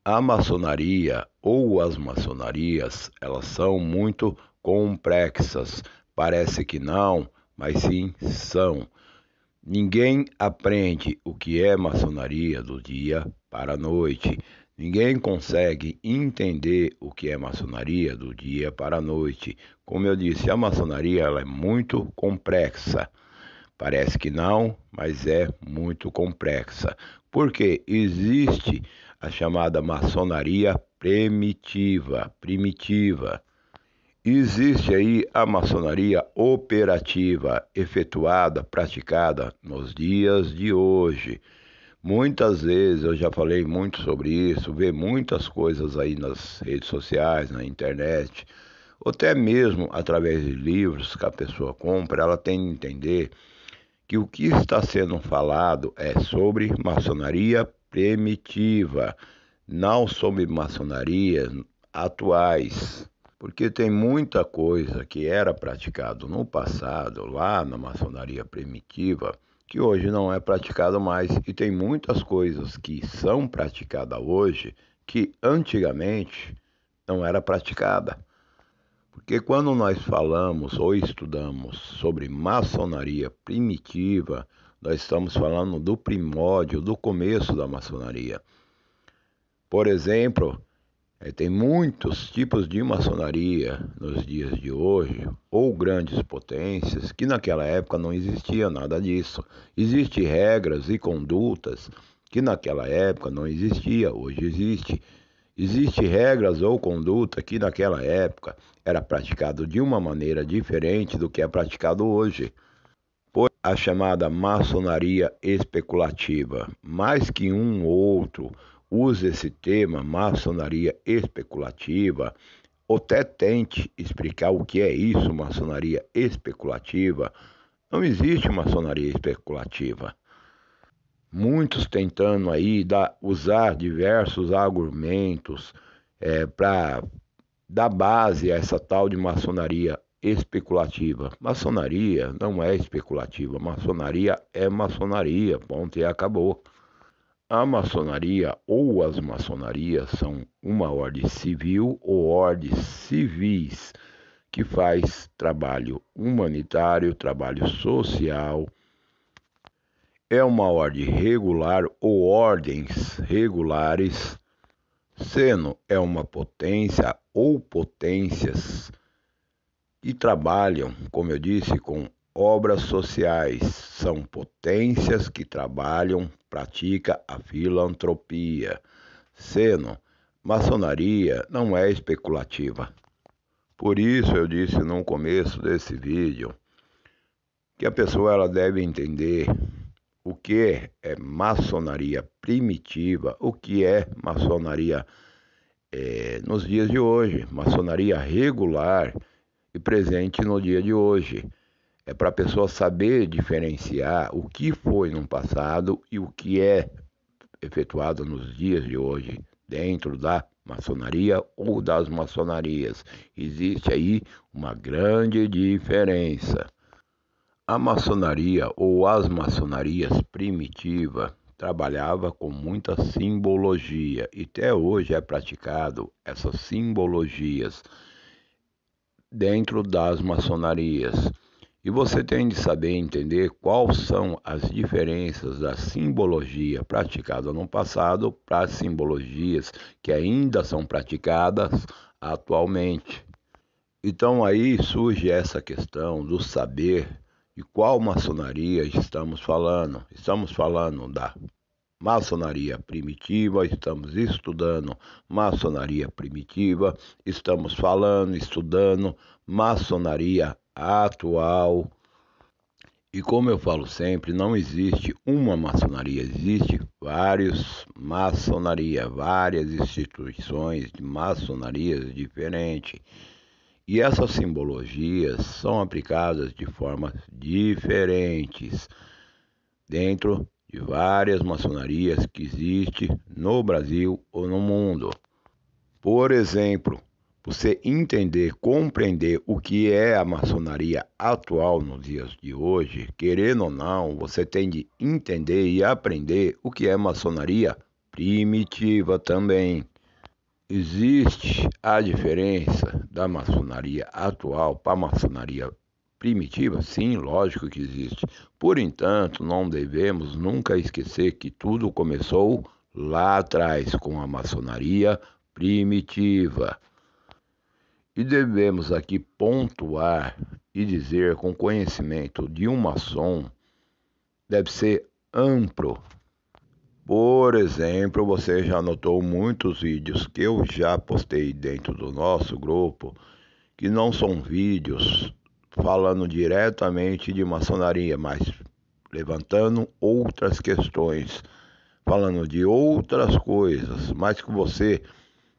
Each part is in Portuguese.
A maçonaria ou as maçonarias, elas são muito complexas. Parece que não, mas sim são. Ninguém aprende o que é maçonaria do dia para a noite. Ninguém consegue entender o que é maçonaria do dia para a noite. Como eu disse, a maçonaria ela é muito complexa. Parece que não, mas é muito complexa. Porque existe a chamada maçonaria primitiva. Existe aí a maçonaria operativa, efetuada, praticada nos dias de hoje. Muitas vezes eu já falei muito sobre isso, vê muitas coisas aí nas redes sociais, na internet, ou até mesmo através de livros que a pessoa compra, ela tem que entender que o que está sendo falado é sobre maçonaria primitiva, não sobre maçonarias atuais. Porque tem muita coisa que era praticado no passado, lá na maçonaria primitiva, que hoje não é praticado mais. E tem muitas coisas que são praticadas hoje que antigamente não era praticada. Porque quando nós falamos ou estudamos sobre maçonaria primitiva, nós estamos falando do primórdio, do começo da maçonaria. Por exemplo, tem muitos tipos de maçonaria nos dias de hoje, ou grandes potências, que naquela época não existia nada disso. Existem regras e condutas que naquela época não existia, hoje existe. Existem regras ou conduta que naquela época era praticado de uma maneira diferente do que é praticado hoje. Por a chamada maçonaria especulativa. Mais que um ou outro usa esse tema, maçonaria especulativa, ou até tente explicar o que é isso, maçonaria especulativa. Não existe maçonaria especulativa. Muitos tentando aí usar diversos argumentos para dar base a essa tal de maçonaria especulativa. Maçonaria não é especulativa, maçonaria é maçonaria, ponto e acabou. A maçonaria ou as maçonarias são uma ordem civil ou ordens civis que faz trabalho humanitário, trabalho social. É uma ordem regular ou ordens regulares. Seno é uma potência ou potências que trabalham, como eu disse, com obras sociais. São potências que trabalham, praticam a filantropia. Seno, maçonaria não é especulativa. Por isso eu disse no começo desse vídeo que a pessoa ela deve entender o que é maçonaria primitiva, o que é maçonaria nos dias de hoje, maçonaria regular e presente no dia de hoje. É para a pessoa saber diferenciar o que foi no passado e o que é efetuado nos dias de hoje, dentro da maçonaria ou das maçonarias. Existe aí uma grande diferença. A maçonaria ou as maçonarias primitivas trabalhava com muita simbologia e até hoje é praticado essas simbologias dentro das maçonarias. E você tem de saber entender quais são as diferenças da simbologia praticada no passado para as simbologias que ainda são praticadas atualmente. Então aí surge essa questão do saber de qual maçonaria estamos falando. Estamos falando da maçonaria primitiva, estamos estudando maçonaria primitiva, estamos falando, estudando maçonaria atual. E como eu falo sempre, não existe uma maçonaria, existe várias maçonaria, várias instituições de maçonarias diferentes. E essas simbologias são aplicadas de formas diferentes dentro de várias maçonarias que existem no Brasil ou no mundo. Por exemplo, você entender, compreender o que é a maçonaria atual nos dias de hoje, querendo ou não, você tem de entender e aprender o que é maçonaria primitiva também. Existe a diferença da maçonaria atual para a maçonaria primitiva? Sim, lógico que existe. Por entanto, não devemos nunca esquecer que tudo começou lá atrás com a maçonaria primitiva. E devemos aqui pontuar e dizer com conhecimento de um maçom deve ser amplo. Por exemplo, você já notou muitos vídeos que eu já postei dentro do nosso grupo que não são vídeos falando diretamente de maçonaria, mas levantando outras questões, falando de outras coisas, mas que você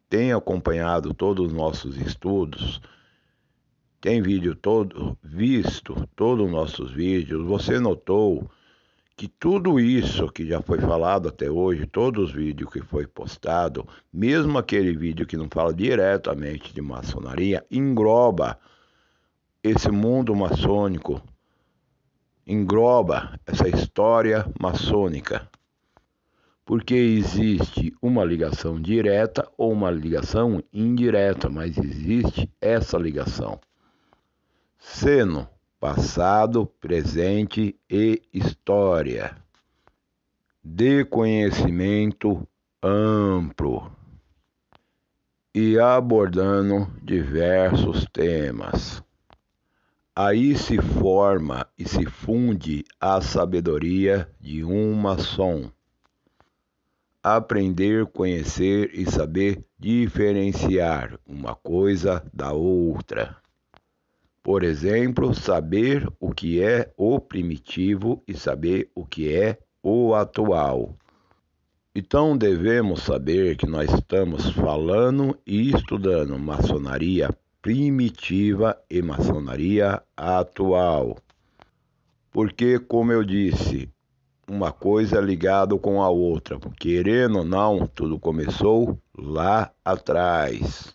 tem acompanhado todos os nossos estudos, tem visto todos os nossos vídeos, você notou que tudo isso que já foi falado até hoje, todos os vídeos que foi postado, mesmo aquele vídeo que não fala diretamente de maçonaria, engloba esse mundo maçônico, engloba essa história maçônica. Porque existe uma ligação direta ou uma ligação indireta, mas existe essa ligação. Seno, passado, presente e história. De conhecimento amplo e abordando diversos temas. Aí se forma e se funde a sabedoria de um maçom. Aprender, conhecer e saber diferenciar uma coisa da outra. Por exemplo, saber o que é o primitivo e saber o que é o atual. Então devemos saber que nós estamos falando e estudando maçonaria primitiva e maçonaria atual. Porque, como eu disse, uma coisa é ligada com a outra. Querendo ou não, tudo começou lá atrás.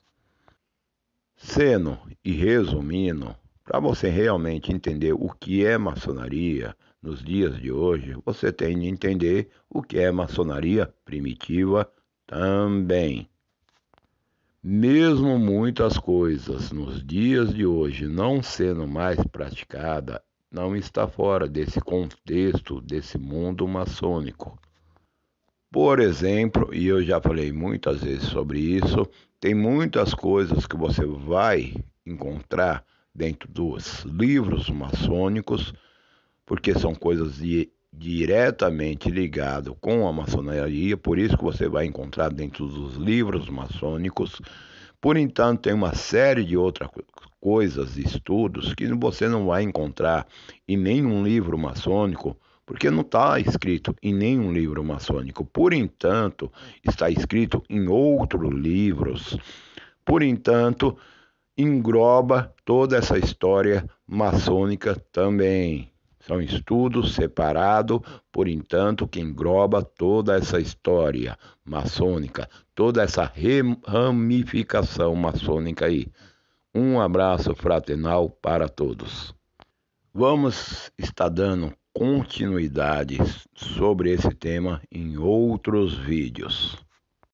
Sendo e resumindo, para você realmente entender o que é maçonaria nos dias de hoje, você tem de entender o que é maçonaria primitiva também. Mesmo muitas coisas nos dias de hoje não sendo mais praticada, não está fora desse contexto, desse mundo maçônico. Por exemplo, e eu já falei muitas vezes sobre isso, tem muitas coisas que você vai encontrar dentro dos livros maçônicos, porque são coisas diretamente ligadas com a maçonaria, por isso que você vai encontrar dentro dos livros maçônicos. Por entanto, tem uma série de outras coisas, estudos, que você não vai encontrar em nenhum livro maçônico, porque não está escrito em nenhum livro maçônico. Por entanto, está escrito em outros livros. Por entanto, engloba toda essa história maçônica também. São estudos separados, por entanto, que engloba toda essa história maçônica, toda essa ramificação maçônica aí. Um abraço fraternal para todos. Vamos estar dando continuidade sobre esse tema em outros vídeos.